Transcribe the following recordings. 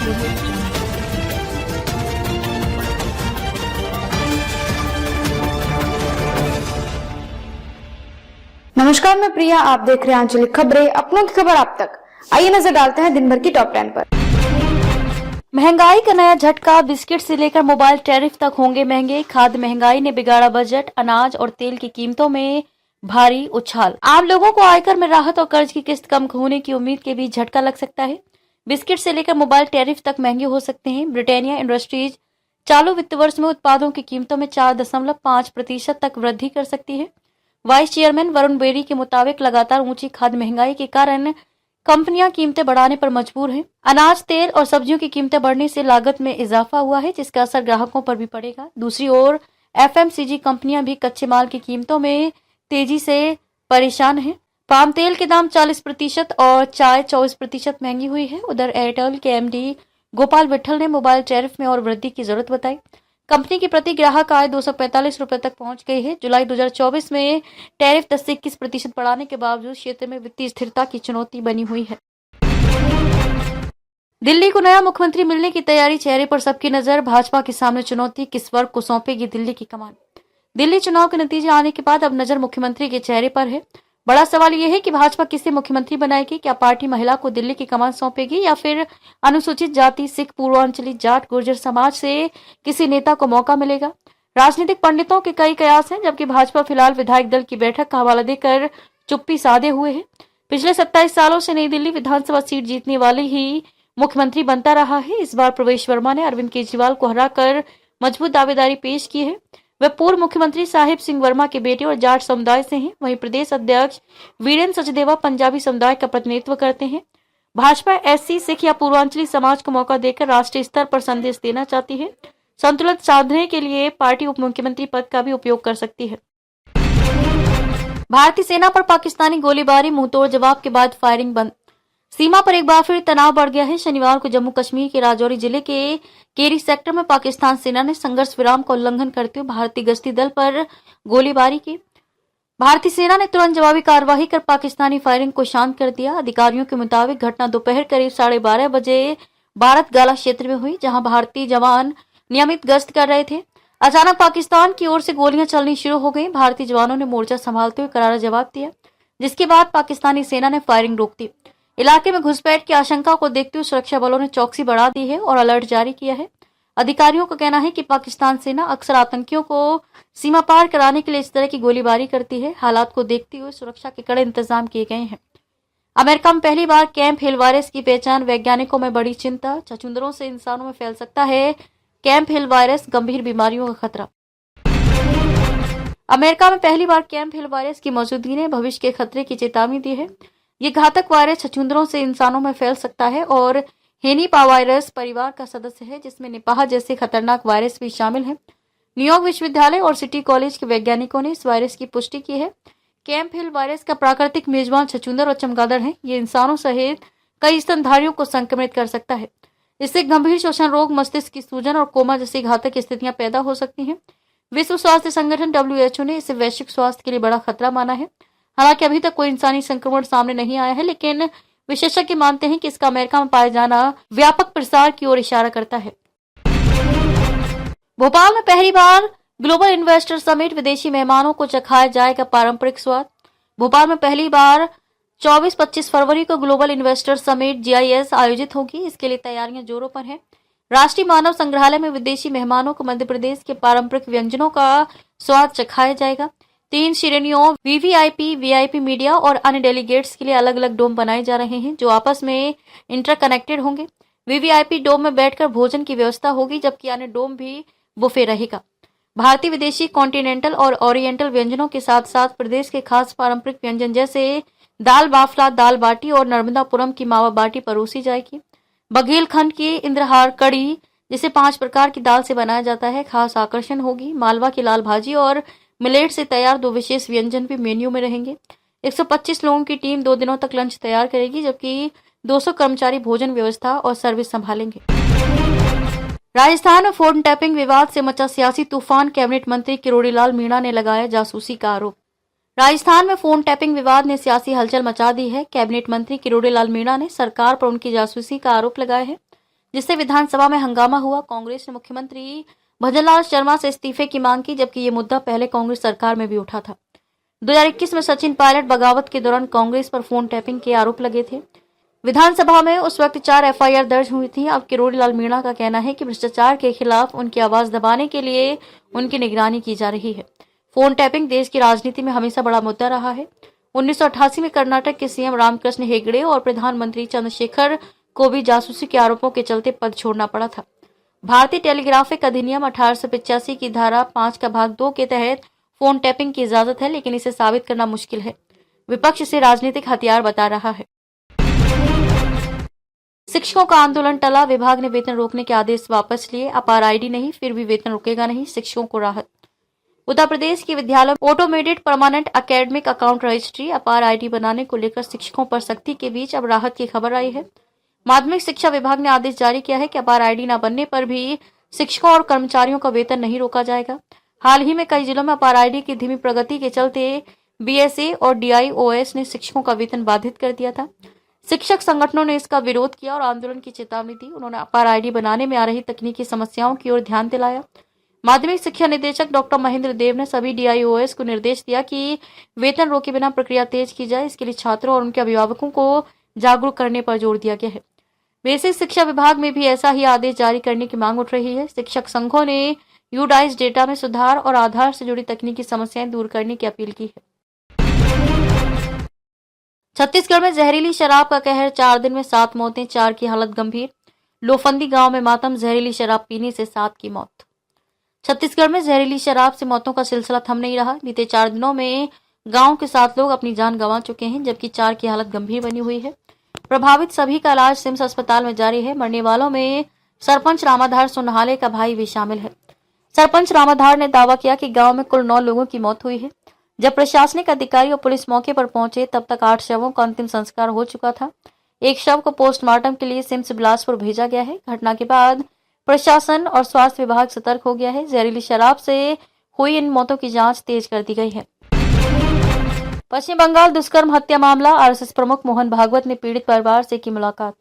नमस्कार, मैं प्रिया। आप देख रहे हैं आंचलिक खबरें, अपनों की खबर आप तक। आइए नजर डालते हैं दिन भर की टॉप 10 पर। महंगाई का नया झटका, बिस्किट से लेकर मोबाइल टैरिफ तक होंगे महंगे। खाद्य महंगाई ने बिगाड़ा बजट, अनाज और तेल की कीमतों में भारी उछाल। आम लोगों को आयकर में राहत और कर्ज की किस्त कम होने की उम्मीद के बीच झटका लग सकता है। बिस्किट से लेकर मोबाइल टैरिफ तक महंगे हो सकते हैं। ब्रिटानिया इंडस्ट्रीज चालू वित्त वर्ष में उत्पादों की कीमतों में 4.5% तक वृद्धि कर सकती है। वाइस चेयरमैन वरुण बेरी के मुताबिक लगातार ऊंची खाद्य महंगाई के कारण कंपनियां कीमतें बढ़ाने पर मजबूर हैं। अनाज, तेल और सब्जियों की कीमतें बढ़ने से लागत में इजाफा हुआ है, जिसका असर ग्राहकों पर भी पड़ेगा। दूसरी ओर एफएमसीजी कंपनियां भी कच्चे माल की कीमतों में तेजी से परेशान हैं। पाम तेल के दाम 40% और चाय 24% महंगी हुई है। उधर एयरटेल के एमडी गोपाल विट्ठल ने मोबाइल टैरिफ में और वृद्धि की जरूरत बताई। कंपनी की प्रति ग्राहक आय 245 रुपए तक पहुंच गई है। जुलाई 2024 में टैरिफ 10 से 21% बढ़ाने के बावजूद क्षेत्र में वित्तीय स्थिरता की चुनौती बनी हुई है। दिल्ली को नया मुख्यमंत्री मिलने की तैयारी, चेहरे पर सबकी नजर। भाजपा के सामने चुनौती, किस वर्ग को सौंपेगी दिल्ली की कमान। दिल्ली चुनाव के नतीजे आने के बाद अब नजर मुख्यमंत्री के चेहरे पर है। बड़ा सवाल यह है कि भाजपा किसे मुख्यमंत्री बनाएगी। क्या पार्टी महिला को दिल्ली की कमान सौंपेगी या फिर अनुसूचित जाति, सिख, पूर्वांचली, जाट, गुर्जर समाज से किसी नेता को मौका मिलेगा। राजनीतिक पंडितों के कई कयास हैं, जबकि भाजपा फिलहाल विधायक दल की बैठक का हवाला देकर चुप्पी साधे हुए है। पिछले 27 सालों से नई दिल्ली विधानसभा सीट जीतने वाली ही मुख्यमंत्री बनता रहा है। इस बार प्रवेश वर्मा ने अरविंद केजरीवाल को हराकर मजबूत दावेदारी पेश की है। वे पूर्व मुख्यमंत्री साहिब सिंह वर्मा के बेटे और जाट समुदाय से हैं। वहीं प्रदेश अध्यक्ष वीरेंद्र सचदेवा पंजाबी समुदाय का प्रतिनिधित्व करते हैं। भाजपा एससी, सिख या पूर्वांचली समाज को मौका देकर राष्ट्रीय स्तर पर संदेश देना चाहती है। संतुलन साधने के लिए पार्टी उप मुख्यमंत्री पद का भी उपयोग कर सकती है। भारतीय सेना पर पाकिस्तानी गोलीबारी, मुंहतोड़ जवाब के बाद फायरिंग बंद। सीमा पर एक बार फिर तनाव बढ़ गया है। शनिवार को जम्मू कश्मीर के राजौरी जिले के केरी सेक्टर में पाकिस्तान सेना ने संघर्ष विराम का उल्लंघन करते हुए भारतीय गश्ती दल पर गोलीबारी की। भारतीय सेना ने तुरंत जवाबी कार्रवाई कर पाकिस्तानी फायरिंग को शांत कर दिया। अधिकारियों के मुताबिक घटना दोपहर करीब 12:30 बजे भारत गाला क्षेत्र में हुई, जहां भारतीय जवान नियमित गश्त कर रहे थे। अचानक पाकिस्तान की ओर से गोलियां चलनी शुरू हो गई। भारतीय जवानों ने मोर्चा संभालते हुए करारा जवाब दिया, जिसके बाद पाकिस्तानी सेना ने फायरिंग रोक दी। इलाके में घुसपैठ की आशंका को देखते हुए सुरक्षा बलों ने चौकसी बढ़ा दी है और अलर्ट जारी किया है। अधिकारियों का कहना है कि पाकिस्तान सेना अक्सर आतंकियों को सीमा पार कराने के लिए इस तरह की गोलीबारी करती है। हालात को देखते हुए सुरक्षा के कड़े इंतजाम किए गए हैं। अमेरिका में पहली बार कैंप हिल वायरस की पहचान, वैज्ञानिकों में बड़ी चिंता। छछूंदरों से इंसानों में फैल सकता है कैंप हिल वायरस, गंभीर बीमारियों का खतरा। अमेरिका में पहली बार कैंप हिल वायरस की मौजूदगी ने भविष्य के खतरे की चेतावनी दी है। ये घातक वायरस छछूंदरों से इंसानों में फैल सकता है और हेनिपावायरस परिवार का सदस्य है, जिसमें निपाह जैसे खतरनाक वायरस भी शामिल हैं। न्यूयॉर्क विश्वविद्यालय और सिटी कॉलेज के वैज्ञानिकों ने इस वायरस की पुष्टि की है। कैंप हिल वायरस का प्राकृतिक मेजबान छछूंदर और चमगादड़ है। ये इंसानों सहित कई स्तनधारियों को संक्रमित कर सकता है। इससे गंभीर श्वसन रोग, मस्तिष्क की सूजन और कोमा जैसी घातक स्थितियां पैदा हो सकती हैं। विश्व स्वास्थ्य संगठन WHO ने इसे वैश्विक स्वास्थ्य के लिए बड़ा खतरा माना है। हालांकि अभी तक कोई इंसानी संक्रमण सामने नहीं आया है, लेकिन विशेषज्ञ मानते हैं कि इसका अमेरिका में पाए जाना व्यापक प्रसार की ओर इशारा करता है। भोपाल में पहली बार ग्लोबल इन्वेस्टर समिट, विदेशी मेहमानों को चखाया जाएगा पारंपरिक स्वाद। भोपाल में पहली बार 24-25 फरवरी को ग्लोबल इन्वेस्टर समिट GIS आयोजित होगी। इसके लिए तैयारियां जोरों पर हैं। राष्ट्रीय मानव संग्रहालय में विदेशी मेहमानों को मध्य प्रदेश के पारंपरिक व्यंजनों का स्वाद चखाया जाएगा। 3 श्रेणियों VVIP, VIP, मीडिया और अन्य डेलीगेट्स के लिए अलग अलग डोम बनाए जा रहे हैं, जो आपस में इंटरकनेक्टेड होंगे। VVIP डोम में बैठकर भोजन की व्यवस्था होगी, जबकि अन्य डोम भी बुफे रहेगा। भारतीय, विदेशी, कॉन्टिनेंटल और ओरिएंटल व्यंजनों के साथ साथ प्रदेश के खास पारंपरिक व्यंजन जैसे दाल बाफला, दाल बाटी और नर्मदापुरम की मावा बाटी परोसी जाएगी। बघेलखंड की इंद्रहार कड़ी, जिसे 5 प्रकार की दाल से बनाया जाता है, खास आकर्षण होगी। मालवा की लाल भाजी और मिलेट से तैयार 2 विशेष व्यंजन भी मेन्यू में रहेंगे। 125 लोगों की टीम 2 दिनों तक लंच तैयार करेगी, जबकि 200 कर्मचारी भोजन व्यवस्था और सर्विस संभालेंगे। राजस्थान में फोन टैपिंग विवाद से मचा सियासी तूफान, कैबिनेट मंत्री किरोड़ीलाल मीणा ने लगाया जासूसी का आरोप। राजस्थान में फोन टैपिंग विवाद ने सियासी हलचल मचा दी है। कैबिनेट मंत्री किरोड़ीलाल मीणा ने सरकार पर उनकी जासूसी का आरोप लगाया है। जिससे विधानसभा में हंगामा हुआ। कांग्रेस ने मुख्यमंत्री भजनलाल शर्मा से इस्तीफे की मांग की, जबकि ये मुद्दा पहले कांग्रेस सरकार में भी उठा था। 2021 में सचिन पायलट बगावत के दौरान कांग्रेस पर फोन टैपिंग के आरोप लगे थे। विधानसभा में उस वक्त 4 एफआईआर दर्ज हुई थी। अब किरोड़ीलाल मीणा का कहना है कि भ्रष्टाचार के खिलाफ उनकी आवाज दबाने के लिए उनकी निगरानी की जा रही है। फोन टैपिंग देश की राजनीति में हमेशा बड़ा मुद्दा रहा है। 1988 में कर्नाटक के सीएम रामकृष्ण हेगड़े और प्रधानमंत्री चंद्रशेखर को भी जासूसी के आरोपों के चलते पद छोड़ना पड़ा था। भारतीय टेलीग्राफिक अधिनियम 1885 की धारा 5 का भाग 2 के तहत फोन टैपिंग की इजाजत है, लेकिन इसे साबित करना मुश्किल है। विपक्ष इसे राजनीतिक हथियार बता रहा है। शिक्षकों का आंदोलन टला, विभाग ने वेतन रोकने के आदेश वापस लिए। अपार आईडी नहीं, फिर भी वेतन रुकेगा नहीं, शिक्षकों को राहत। उत्तर प्रदेश के विद्यालयों में automated permanent academic account registry अपार आईडी बनाने को लेकर शिक्षकों पर सख्ती के बीच अब राहत की खबर आई है। माध्यमिक शिक्षा विभाग ने आदेश जारी किया है कि अपार आईडी न बनने पर भी शिक्षकों और कर्मचारियों का वेतन नहीं रोका जाएगा। हाल ही में कई जिलों में अपार आईडी की धीमी प्रगति के चलते बीएसए और डीआईओएस ने शिक्षकों का वेतन बाधित कर दिया था। शिक्षक संगठनों ने इसका विरोध किया और आंदोलन की चेतावनी दी। उन्होंने अपार आईडी बनाने में आ रही तकनीकी समस्याओं की ओर ध्यान दिलाया। माध्यमिक शिक्षा निदेशक डॉक्टर महेंद्र देव ने सभी डीआईओएस को निर्देश दिया कि वेतन रोके बिना प्रक्रिया तेज की जाए। इसके लिए छात्रों और उनके अभिभावकों को जागरूक करने पर जोर दिया गया है। बेसिक शिक्षा विभाग में भी ऐसा ही आदेश जारी करने की मांग उठ रही है। शिक्षक संघों ने यूडाइस डेटा में सुधार और आधार से जुड़ी तकनीकी समस्याएं दूर करने की अपील की है। छत्तीसगढ़ में जहरीली शराब का कहर, 4 दिन में 7 मौतें, 4 की हालत गंभीर। लोफंदी गांव में मातम, जहरीली शराब पीने से 7 की मौत। छत्तीसगढ़ में जहरीली शराब से मौतों का सिलसिला थम नहीं रहा। बीते 4 दिनों में गांव के 7 लोग अपनी जान गंवा चुके हैं, जबकि 4 की हालत गंभीर बनी हुई है। प्रभावित सभी का इलाज सिम्स अस्पताल में जारी है। मरने वालों में सरपंच रामाधार सोनहाले का भाई भी शामिल है। सरपंच रामाधार ने दावा किया कि गांव में कुल 9 लोगों की मौत हुई है। जब प्रशासनिक अधिकारी और पुलिस मौके पर पहुंचे तब तक 8 शवों का अंतिम संस्कार हो चुका था। एक शव को पोस्टमार्टम के लिए सिम्स बिलासपुर भेजा गया है। घटना के बाद प्रशासन और स्वास्थ्य विभाग सतर्क हो गया है। जहरीली शराब से हुई इन मौतों की जांच तेज कर दी गई है। पश्चिम बंगाल दुष्कर्म हत्या मामला, आरएसएस प्रमुख मोहन भागवत ने पीड़ित परिवार से की मुलाकात।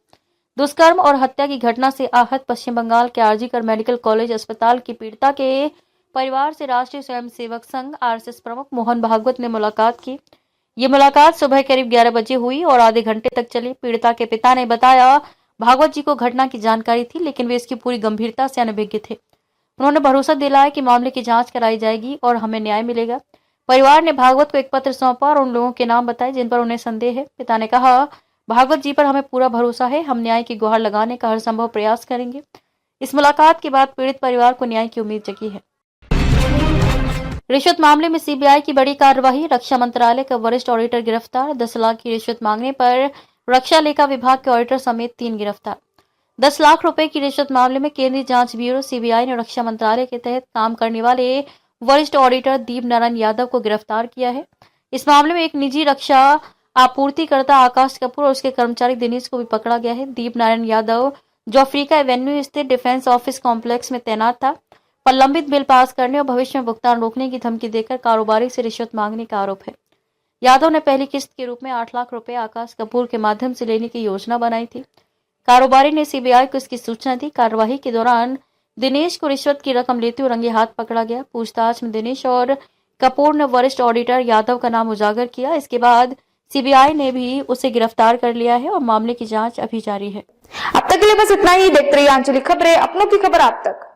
दुष्कर्म और हत्या की घटना से आहत पश्चिम बंगाल के आरजीकर मेडिकल कॉलेज अस्पताल की पीड़िता के परिवार से राष्ट्रीय स्वयंसेवक संघ आरएसएस प्रमुख मोहन भागवत ने मुलाकात की। ये मुलाकात सुबह करीब 11 बजे हुई और आधे घंटे तक चली। पीड़िता के पिता ने बताया, भागवत जी को घटना की जानकारी थी, लेकिन वे इसकी पूरी गंभीरता से अनभिज्ञ थे। उन्होंने भरोसा दिलाया कि मामले की जांच कराई जाएगी और हमें न्याय मिलेगा। परिवार ने भागवत को एक पत्र सौंपा और उन लोगों के नाम बताए जिन पर उन्हें संदेह है। पिता ने कहा, भागवत जी पर हमें पूरा भरोसा है, हम न्याय की गुहार लगाने का हर संभव प्रयास करेंगे। इस मुलाकात के बाद पीड़ित परिवार को न्याय की उम्मीद जगी है। रिश्वत मामले में सीबीआई की बड़ी कार्रवाई, रक्षा मंत्रालय का वरिष्ठ ऑडिटर गिरफ्तार। 10 लाख की रिश्वत मांगने पर रक्षा लेखा विभाग के ऑडिटर समेत 3 गिरफ्तार। 10 लाख रुपए की रिश्वत मामले में केंद्रीय जांच ब्यूरो सीबीआई ने रक्षा मंत्रालय के तहत काम करने वाले वरिष्ठ ऑडिटर दीप नारायण यादव को गिरफ्तार किया है। इस मामले में एक निजी रक्षा आपूर्तिकर्ता आकाश कपूर और उसके कर्मचारी दिनेश को भी पकड़ा गया है। दीप नारायण यादव, जो अफ्रीका एवेन्यू स्थित डिफेंस ऑफिस कॉम्प्लेक्स में तैनात था, पर लंबित बिल पास करने और भविष्य में भुगतान रोकने की धमकी देकर कारोबारी से रिश्वत मांगने का आरोप है। यादव ने पहली किस्त के रूप में 8 लाख रुपए आकाश कपूर के माध्यम से लेने की योजना बनाई थी। कारोबारी ने सीबीआई को इसकी सूचना दी। कार्यवाही के दौरान दिनेश को रिश्वत की रकम लेते हुए रंगे हाथ पकड़ा गया। पूछताछ में दिनेश और कपूर ने वरिष्ठ ऑडिटर यादव का नाम उजागर किया। इसके बाद सीबीआई ने भी उसे गिरफ्तार कर लिया है और मामले की जांच अभी जारी है। अब तक के लिए बस इतना ही। देखते रहिए आंचलिक खबरें, अपनों की खबर आप तक।